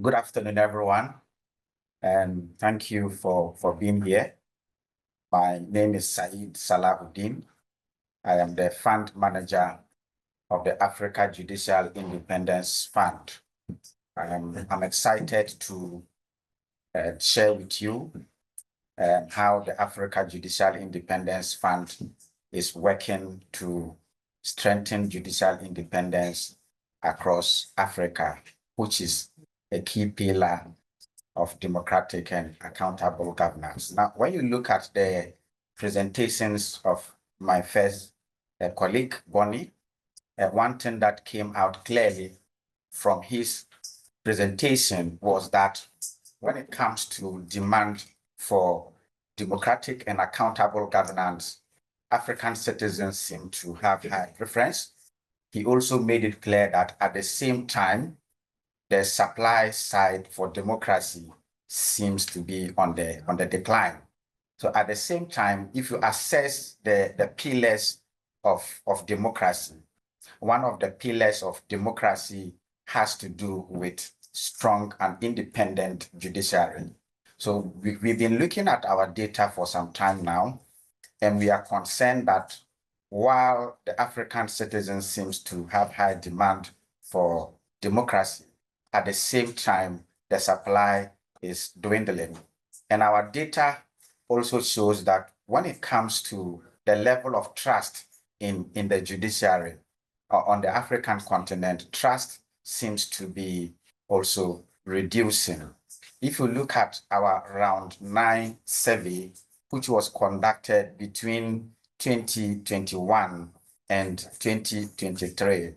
Good afternoon, everyone, and thank you for being here. My name is Saeed Salahudeen. I am the fund manager of the Africa Judicial Independence Fund. I'm excited to share with you how the Africa Judicial Independence Fund is working to strengthen judicial independence across Africa, which is a key pillar of democratic and accountable governance. Now, when you look at the presentations of my first colleague, Bonnie, one thing that came out clearly from his presentation was that when it comes to demand for democratic and accountable governance, African citizens seem to have high preference. He also made it clear that at the same time, the supply side for democracy seems to be on the decline. So at the same time, if you assess the pillars of democracy, one of the pillars of democracy has to do with strong and independent judiciary. So we've been looking at our data for some time now, and we are concerned that while the African citizens seems to have high demand for democracy, at the same time, the supply is dwindling. And our data also shows that when it comes to the level of trust in the judiciary on the African continent, trust seems to be also reducing. If you look at our round 9 survey, which was conducted between 2021 and 2023,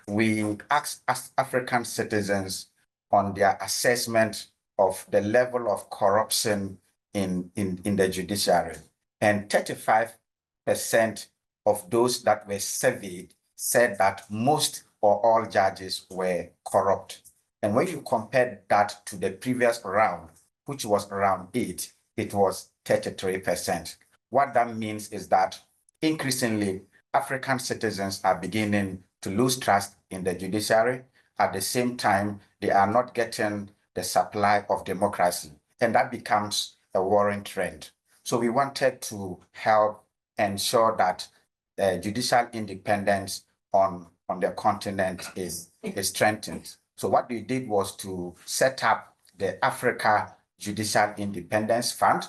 we asked African citizens on their assessment of the level of corruption in the judiciary. And 35% of those that were surveyed said that most or all judges were corrupt. And when you compare that to the previous round, which was round 8, it was 33%. What that means is that increasingly, African citizens are beginning to lose trust in the judiciary. At the same time, they are not getting the supply of democracy, and that becomes a worrying trend. So we wanted to help ensure that judicial independence on the continent is strengthened. So what we did was to set up the Africa Judicial Independence Fund.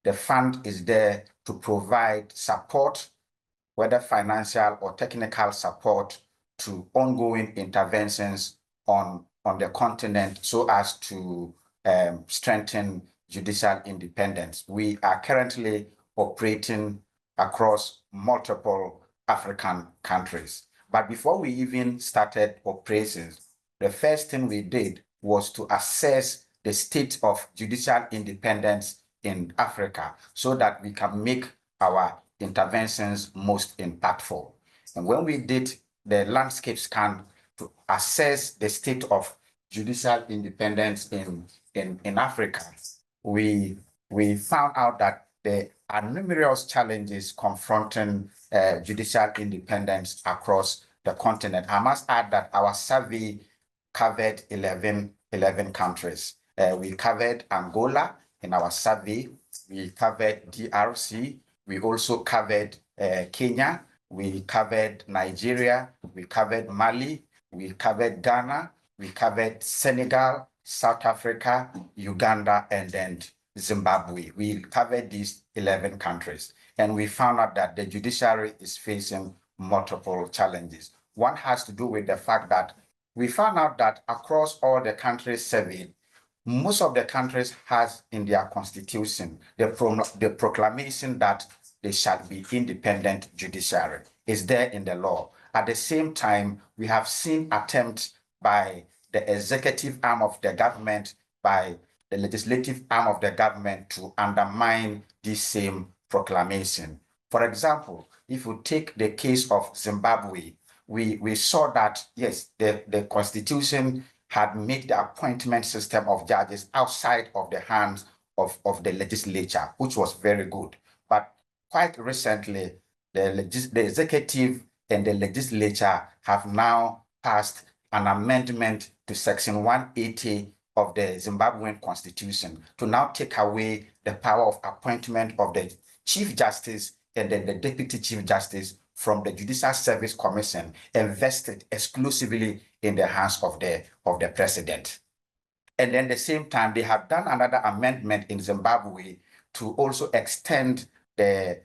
The fund is there to provide support, whether financial or technical support, to ongoing interventions on the continent so as to strengthen judicial independence. We are currently operating across multiple African countries. But before we even started operations, the first thing we did was to assess the state of judicial independence in Africa so that we can make our interventions most impactful. And when we did the landscape scan to assess the state of judicial independence in Africa, we found out that there are numerous challenges confronting judicial independence across the continent. I must add that our survey covered 11 countries. We covered Angola in our survey. We covered DRC. We also covered Kenya. We covered Nigeria. We covered Mali. We covered Ghana. We covered Senegal, South Africa, Uganda, and then Zimbabwe. We covered these 11 countries. And we found out that the judiciary is facing multiple challenges. One has to do with the fact that we found out that across all the countries surveyed, most of the countries has in their constitution the proclamation that they shall be independent judiciary. Is there in the law. At the same time, we have seen attempts by the executive arm of the government, by the legislative arm of the government to undermine this same proclamation. For example, if you take the case of Zimbabwe, we saw that, yes, the constitution had made the appointment system of judges outside of the hands of the legislature, which was very good. But quite recently, the executive and the legislature have now passed an amendment to Section 180 of the Zimbabwean constitution to now take away the power of appointment of the Chief Justice and then the Deputy Chief Justice from the Judicial Service Commission and vested exclusively in the hands of the president. And then at the same time, they have done another amendment in Zimbabwe to also extend the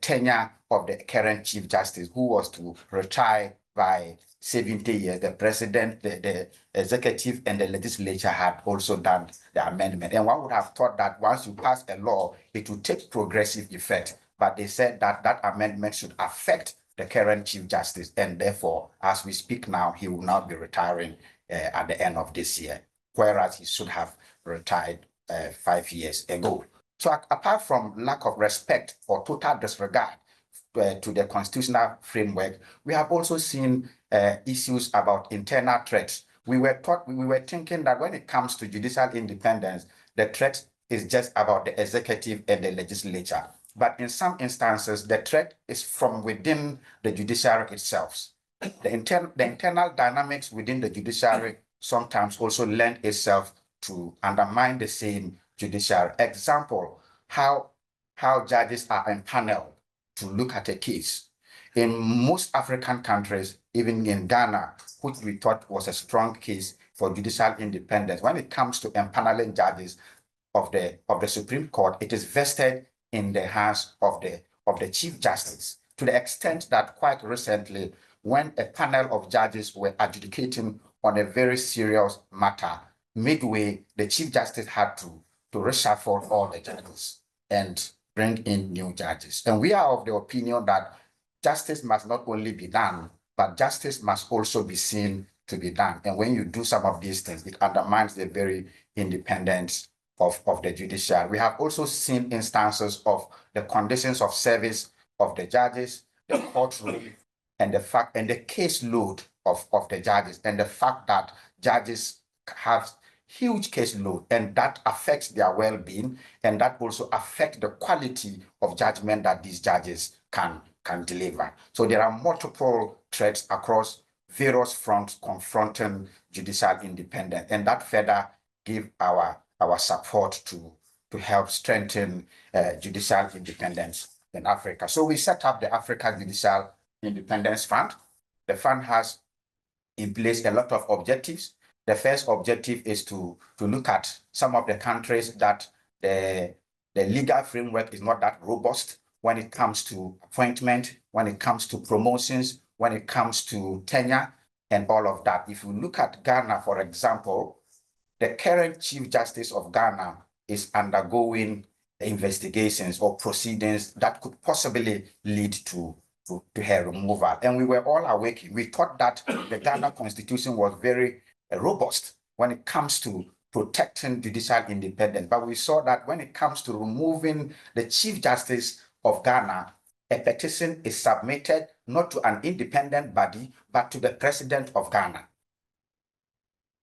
tenure of the current Chief Justice, who was to retire by 70 years. The president, the executive, and the legislature had also done the amendment. And one would have thought that once you pass a law, it would take progressive effect. But they said that that amendment should affect the current Chief Justice. And therefore, as we speak now, he will now be retiring at the end of this year, whereas he should have retired 5 years ago. So apart from lack of respect or total disregard to the constitutional framework, we have also seen issues about internal threats. We were thinking that when it comes to judicial independence, the threat is just about the executive and the legislature. But in some instances, the threat is from within the judiciary itself. The internal dynamics within the judiciary sometimes also lend itself to undermine the same judiciary. Example, how judges are empaneled to look at a case. In most African countries, even in Ghana, which we thought was a strong case for judicial independence, when it comes to empaneling judges of the Supreme Court, it is vested in the hands of the Chief Justice, to the extent that quite recently, when a panel of judges were adjudicating on a very serious matter, midway, the Chief Justice had to reshuffle all the judges and bring in new judges. And we are of the opinion that justice must not only be done, but justice must also be seen to be done. And when you do some of these things, it undermines the very independence of the judiciary. We have also seen instances of the conditions of service of the judges, the courtroom, and the caseload of the judges, and the fact that judges have huge caseload, and that affects their well-being, and that also affects the quality of judgment that these judges can deliver. So there are multiple threats across various fronts confronting judicial independence, and that further give our support to help strengthen judicial independence in Africa. So we set up the Africa Judicial Independence Fund. The fund has in place a lot of objectives. The first objective is to look at some of the countries that the legal framework is not that robust when it comes to appointment, when it comes to promotions, when it comes to tenure, and all of that. If you look at Ghana, for example, the current Chief Justice of Ghana is undergoing investigations or proceedings that could possibly lead to her removal. And we were all awake. We thought that the Ghana Constitution was very robust when it comes to protecting judicial independence. But we saw that when it comes to removing the Chief Justice of Ghana, a petition is submitted not to an independent body, but to the President of Ghana.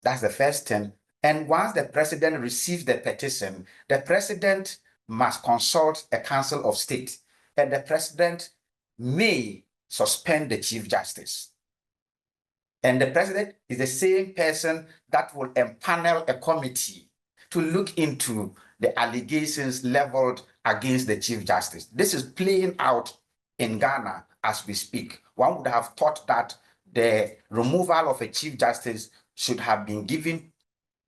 That's the first thing. And once the president receives the petition, the president must consult a council of state, and the president may suspend the Chief Justice. And the president is the same person that will empanel a committee to look into the allegations leveled against the Chief Justice. This is playing out in Ghana as we speak. One would have thought that the removal of a Chief Justice should have been given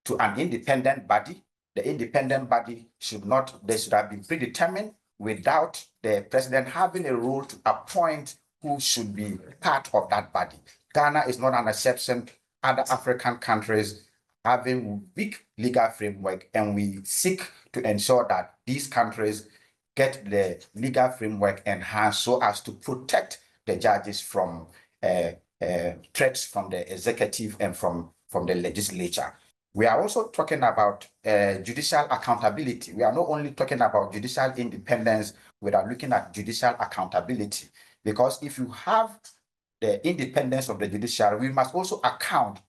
to an independent body. The independent body should have been predetermined without the president having a role to appoint who should be part of that body. Ghana is not an exception. Other African countries having weak legal framework, and we seek to ensure that these countries get the legal framework enhanced so as to protect the judges from threats from the executive and from the legislature. We are also talking about judicial accountability. We are not only talking about judicial independence, we are looking at judicial accountability. Because if you have the independence of the judiciary, we must also account,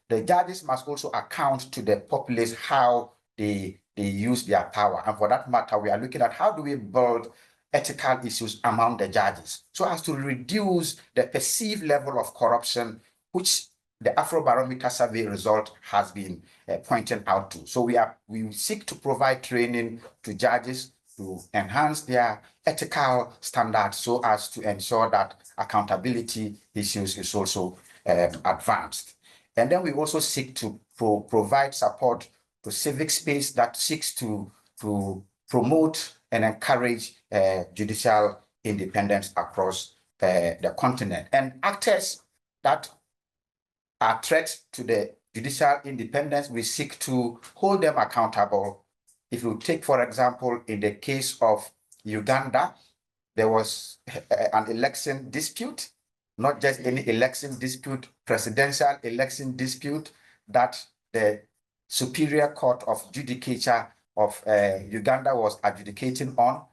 the judges must also account to the populace how they use their power. And for that matter, we are looking at how do we build ethical issues among the judges so as to reduce the perceived level of corruption which the Afrobarometer survey result has been pointing out to. So we seek to provide training to judges to enhance their ethical standards so as to ensure that accountability issues is also advanced. And then we also seek to provide support to civic space that seeks to promote and encourage judicial independence across the continent. And actors that are threats to the judicial independence, we seek to hold them accountable. If you take, for example, in the case of Uganda, there was an election dispute, not just any election dispute, presidential election dispute that the Superior Court of Judicature of Uganda was adjudicating on.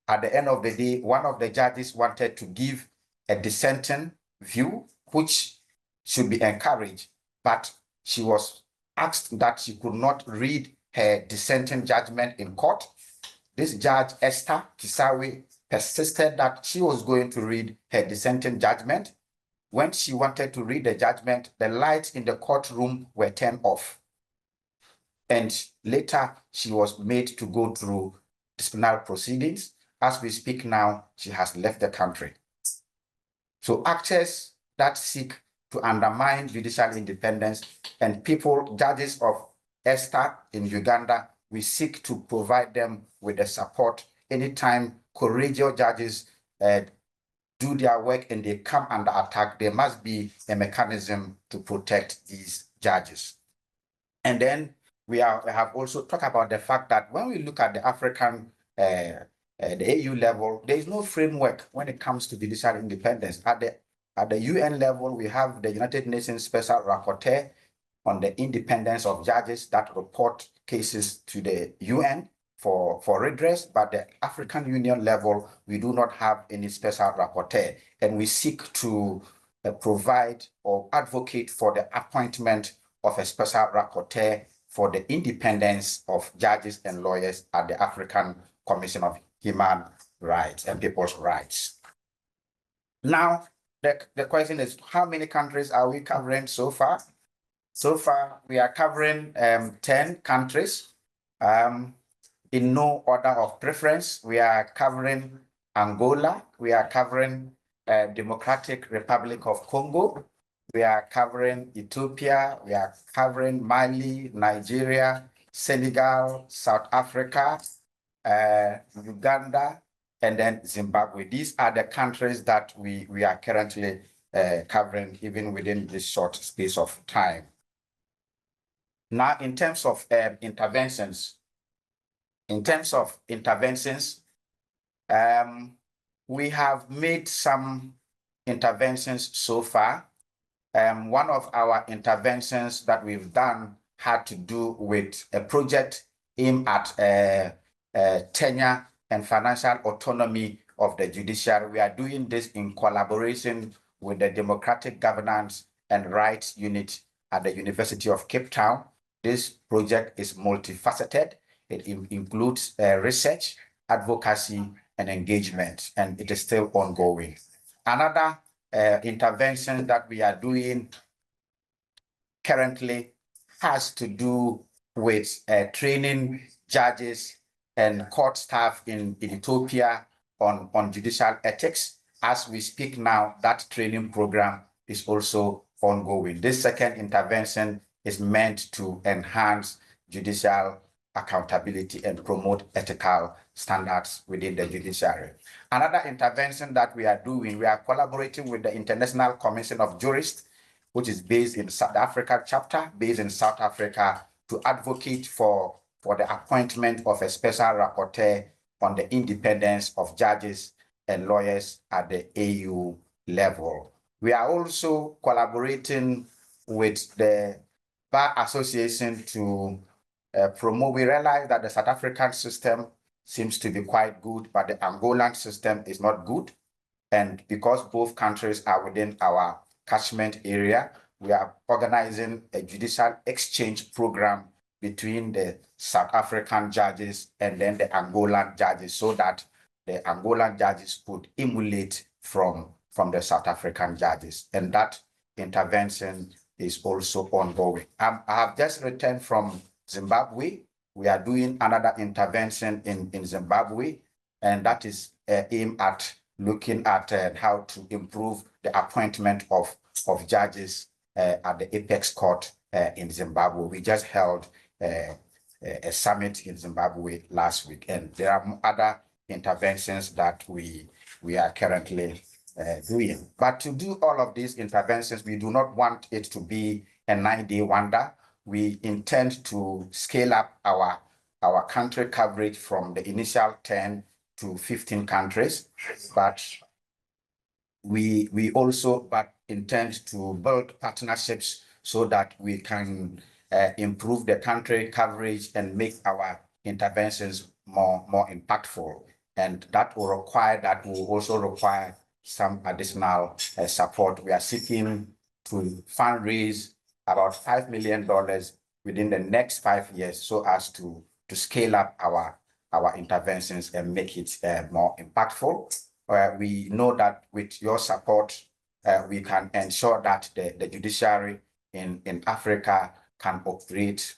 At the end of the day, one of the judges wanted to give a dissenting view, which should be encouraged, but she was asked that she could not read her dissenting judgment in court. This judge, Esther Kisawe, persisted that she was going to read her dissenting judgment. When she wanted to read the judgment, the lights in the courtroom were turned off. And later, she was made to go through disciplinary proceedings. As we speak now, she has left the country. So actors that seek to undermine judicial independence and people, judges of Esther in Uganda, we seek to provide them with the support. Anytime courageous judges do their work and they come under attack, there must be a mechanism to protect these judges. And then we have also talked about the fact that when we look at the African, the AU level, there is no framework when it comes to judicial independence. At the UN level, we have the United Nations Special Rapporteur on the independence of judges that report cases to the UN for redress, but the African Union level, we do not have any special rapporteur, and we seek to provide or advocate for the appointment of a special rapporteur for the independence of judges and lawyers at the African Commission of Human Rights and People's Rights. Now, the question is, how many countries are we covering so far? So far, we are covering 10 countries. In no order of preference, we are covering Angola, we are covering Democratic Republic of Congo, we are covering Ethiopia, we are covering Mali, Nigeria, Senegal, South Africa, Uganda, and then Zimbabwe. These are the countries that we are currently covering even within this short space of time. Now, in terms of interventions, we have made some interventions so far. One of our interventions that we've done had to do with a project aimed at tenure and financial autonomy of the judiciary. We are doing this in collaboration with the Democratic Governance and Rights Unit at the University of Cape Town. This project is multifaceted. It includes research, advocacy, and engagement, and it is still ongoing. Another intervention that we are doing currently has to do with training judges and court staff in Ethiopia on judicial ethics. As we speak now, that training program is also ongoing. This second intervention is meant to enhance judicial accountability and promote ethical standards within the judiciary. Another intervention that we are doing, we are collaborating with the International Commission of Jurists, which is based in South Africa chapter, based in South Africa, to advocate for the appointment of a special rapporteur on the independence of judges and lawyers at the AU level. We are also collaborating with the Bar Association to promote. We realize that the South African system seems to be quite good, but the Angolan system is not good. And because both countries are within our catchment area, we are organizing a judicial exchange program between the South African judges and then the Angolan judges, so that the Angolan judges could emulate from the South African judges. And that intervention is also ongoing. I have just returned from Zimbabwe. We are doing another intervention in Zimbabwe, and that is aimed at looking at how to improve the appointment of judges at the Apex Court in Zimbabwe. We just held a summit in Zimbabwe last week, and there are other interventions that we are currently doing. But to do all of these interventions, we do not want it to be a 9-day wonder. We intend to scale up our country coverage from the initial 10 to 15 countries, but we also intend to build partnerships so that we can improve the country coverage and make our interventions more impactful. And that will also require some additional support. We are seeking to fundraise about $5 million within the next 5 years so as to scale up our interventions and make it more impactful. We know that with your support, we can ensure that the judiciary in Africa can operate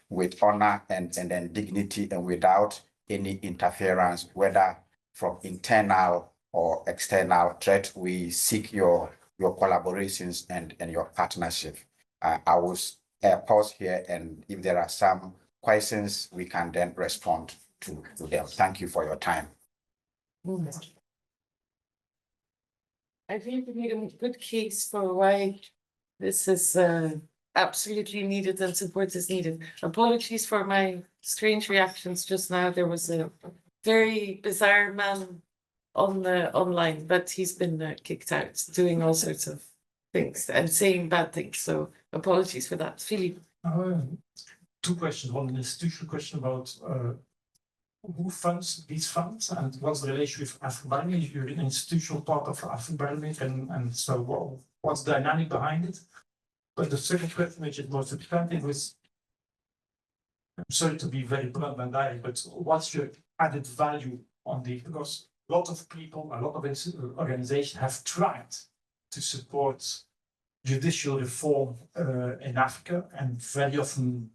with honor and then dignity and without any interference, whether from internal or external threat. We seek your collaborations and your partnership. I will pause here, and if there are some questions, we can then respond to them. Thank you for your time. I think we need a good case for why this is absolutely needed and support is needed. Apologies for my strange reactions just now. There was a very bizarre man on the online, but he's been kicked out, doing all sorts of things and saying bad things. So apologies for that. Philippe. Two questions. One, an institutional question about who funds these funds and what's the relation with Afrobarometer? You're an institutional part of Afrobarometer, and so what's the dynamic behind it? But the second question, which is more substantive, was, I'm sorry to be very blunt and direct, but what's your added value on the, because a lot of people, a lot of organizations have tried to support judicial reform in Africa, and very often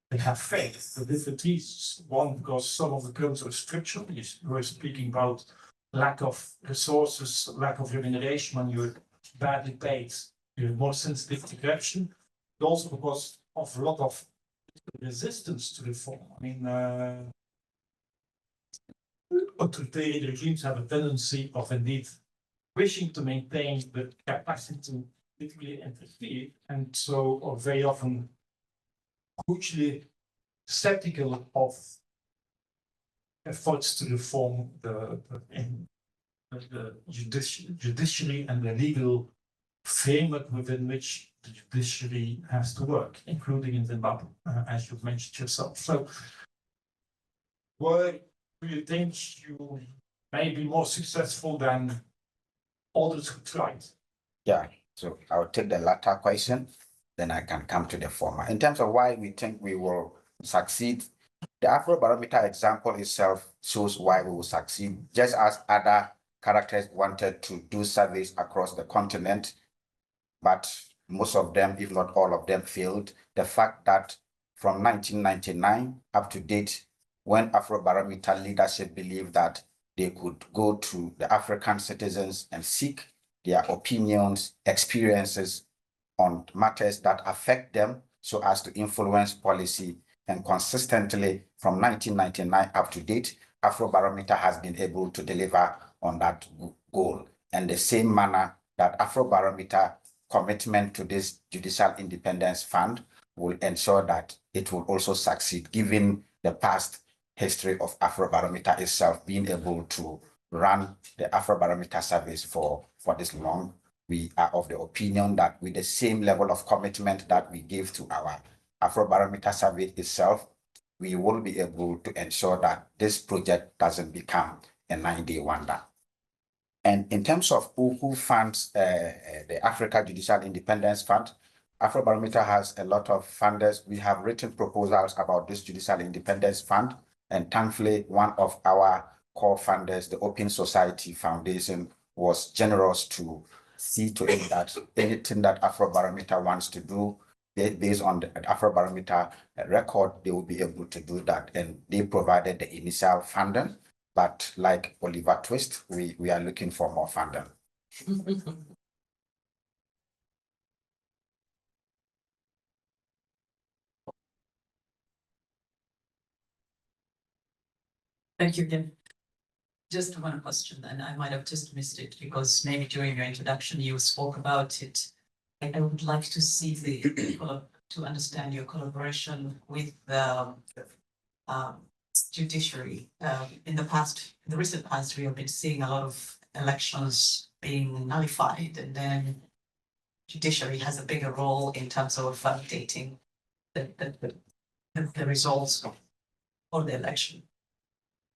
they have failed for different reasons. One, because some of the problems are structural. You were speaking about lack of resources, lack of remuneration. When you're badly paid, you're more sensitive to corruption. But also because of a lot of resistance to reform. I mean, authoritarian regimes have a tendency of indeed wishing to maintain the capacity to politically interfere, and so are very often hugely skeptical of efforts to reform the judiciary and the legal framework within which the judiciary has to work, including in Zimbabwe, as you've mentioned yourself. So, why do you think you may be more successful than others who tried? Yeah, so I'll take the latter question, then I can come to the former. In terms of why we think we will succeed, the Afrobarometer example itself shows why we will succeed. Just as other characters wanted to do surveys across the continent, but most of them, if not all of them, failed. The fact that from 1999 up to date, when Afrobarometer leadership believed that they could go to the African citizens and seek their opinions, experiences on matters that affect them so as to influence policy, and consistently from 1999 up to date, Afrobarometer has been able to deliver on that goal. And the same manner that Afrobarometer commitment to this Judicial Independence Fund will ensure that it will also succeed, given the past history of Afrobarometer itself being able to run the Afrobarometer surveys for this long. We are of the opinion that with the same level of commitment that we give to our Afrobarometer survey itself, we will be able to ensure that this project doesn't become a 9-day wonder. And in terms of who funds the Africa Judicial Independence Fund, Afrobarometer has a lot of funders. We have written proposals about this Judicial Independence Fund, and thankfully, one of our core funders, the Open Society Foundation, was generous to see to it that anything that Afrobarometer wants to do, based on the Afrobarometer record, they will be able to do that. And they provided the initial funding, but like Oliver Twist, we are looking for more funding. Thank you again. Just one question, and I might have just missed it because maybe during your introduction you spoke about it. I would like to see to understand your collaboration with the judiciary. In the recent past, we have been seeing a lot of elections being nullified, and then judiciary has a bigger role in terms of validating the results of the election.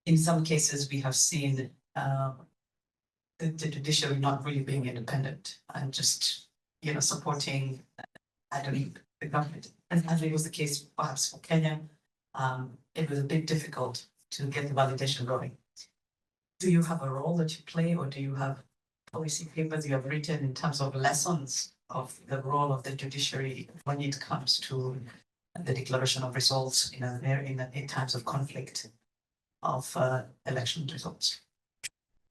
In some cases, we have seen the judiciary not really being independent and just, supporting, the government. And as it was the case perhaps for Kenya, it was a bit difficult to get the validation going. Do you have a role that you play, or do you have policy papers you have written in terms of lessons of the role of the judiciary when it comes to the declaration of results in times of conflict of election results?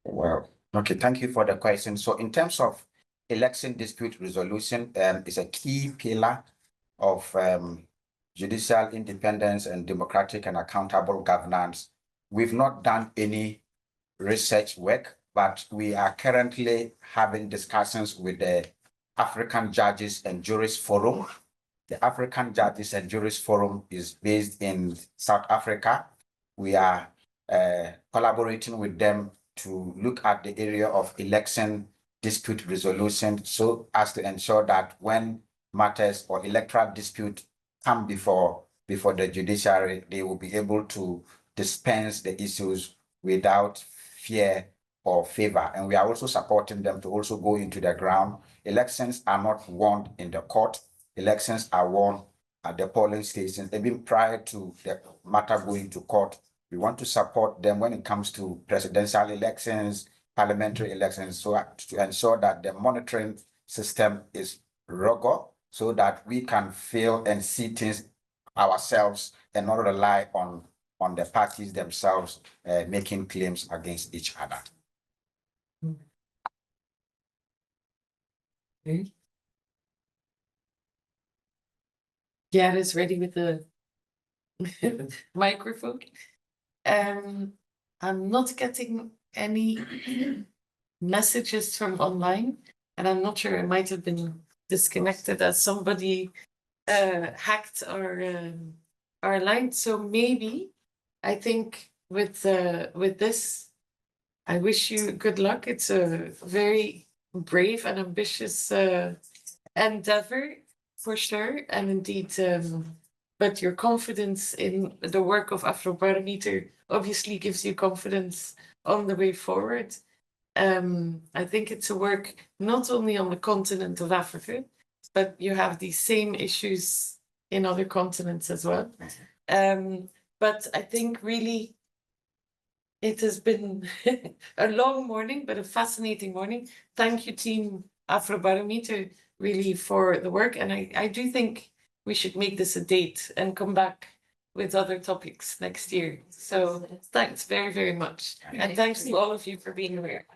Well, okay, thank you for the question. So in terms of election dispute resolution, is a key pillar of judicial independence and democratic and accountable governance. We've not done any research work, but we are currently having discussions with the African Judges and Jurists Forum. The African Judges and Jurists Forum is based in South Africa. We are collaborating with them to look at the area of election dispute resolution, so as to ensure that when matters or electoral dispute come before the judiciary, they will be able to dispense the issues without fear or favor. And we are also supporting them to also go into the ground. Elections are not won in the court. Elections are won at the polling stations. Even prior to the matter going to court, we want to support them when it comes to presidential elections, parliamentary elections, so to ensure that the monitoring system is rigorous, so that we can feel and see things ourselves and not rely on the parties themselves making claims against each other. Okay. Gad is ready with the microphone. I'm not getting any messages from online, and I'm not sure, I might have been disconnected as somebody hacked our line. So maybe I think with this, I wish you good luck. It's a very brave and ambitious endeavor for sure, and indeed, but your confidence in the work of Afrobarometer obviously gives you confidence on the way forward. I think it's a work not only on the continent of Africa, but you have these same issues in other continents as well. But I think really it has been a long morning, but a fascinating morning. Thank you, Team Afrobarometer, really for the work. And I do think we should make this a date and come back with other topics next year. So thanks very, very much. And thanks to all of you for being here.